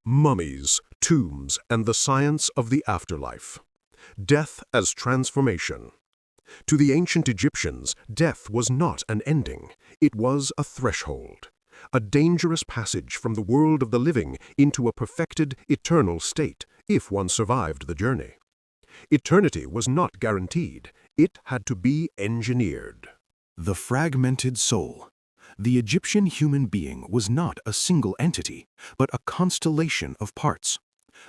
Mummies, tombs, and the science of the afterlife. Death as transformation. To the ancient Egyptians, death was not an ending, it was a threshold, a dangerous passage from the world of the living into a perfected, eternal state, if one survived the journey. Eternity was not guaranteed, it had to be engineered. The fragmented soul. The Egyptian human being was not a single entity, but a constellation of parts.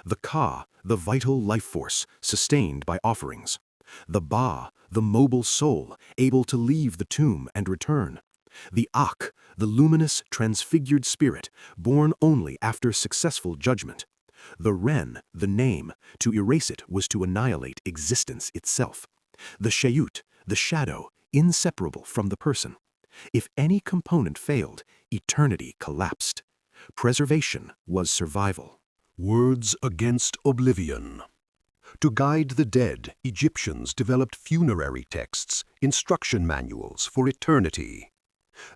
The Ka, the vital life force, sustained by offerings. The Ba, the mobile soul, able to leave the tomb and return. The Ak, the luminous, transfigured spirit, born only after successful judgment. The Ren, the name, to erase it was to annihilate existence itself. The Shayut, the shadow, inseparable from the person. If any component failed, eternity collapsed. Preservation was survival. Words against oblivion. To guide the dead, Egyptians developed funerary texts, instruction manuals for eternity.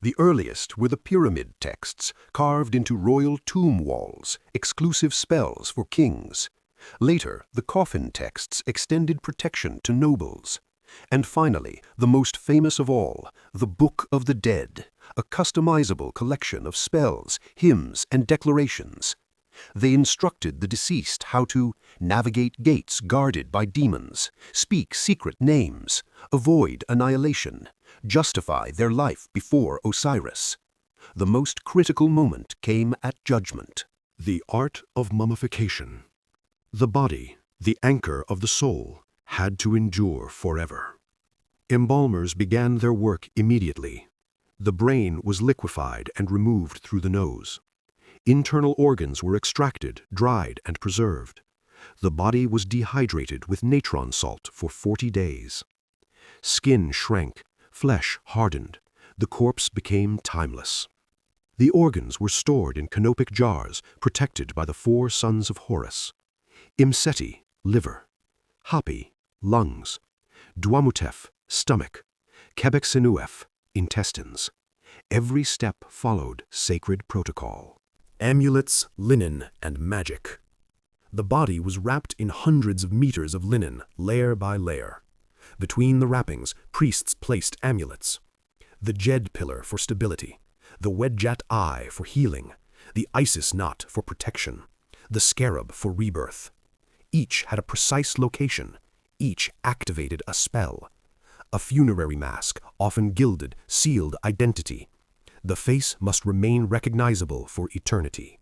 The earliest were the pyramid texts, carved into royal tomb walls, exclusive spells for kings. Later, the coffin texts extended protection to nobles. And finally, the most famous of all, the Book of the Dead, a customizable collection of spells, hymns, and declarations. They instructed the deceased how to navigate gates guarded by demons, speak secret names, avoid annihilation, justify their life before Osiris. The most critical moment came at judgment. The art of mummification. The body, the anchor of the soul, had to endure forever. Embalmers began their work immediately. The brain was liquefied and removed through the nose. Internal organs were extracted, dried, and preserved. The body was dehydrated with natron salt for 40 days. Skin shrank, flesh hardened. The corpse became timeless. The organs were stored in canopic jars protected by the 4 sons of Horus. Imseti, liver. Hapi, lungs. Duamutef, stomach. Quebecsinuef, intestines. Every step followed sacred protocol. Amulets, linen, and magic. The body was wrapped in hundreds of meters of linen, layer by layer. Between the wrappings, priests placed amulets. The Jed pillar for stability, the Wedjat eye for healing, the Isis knot for protection, the scarab for rebirth. Each had a precise location. Each activated a spell. A funerary mask, often gilded, sealed identity. The face must remain recognizable for eternity.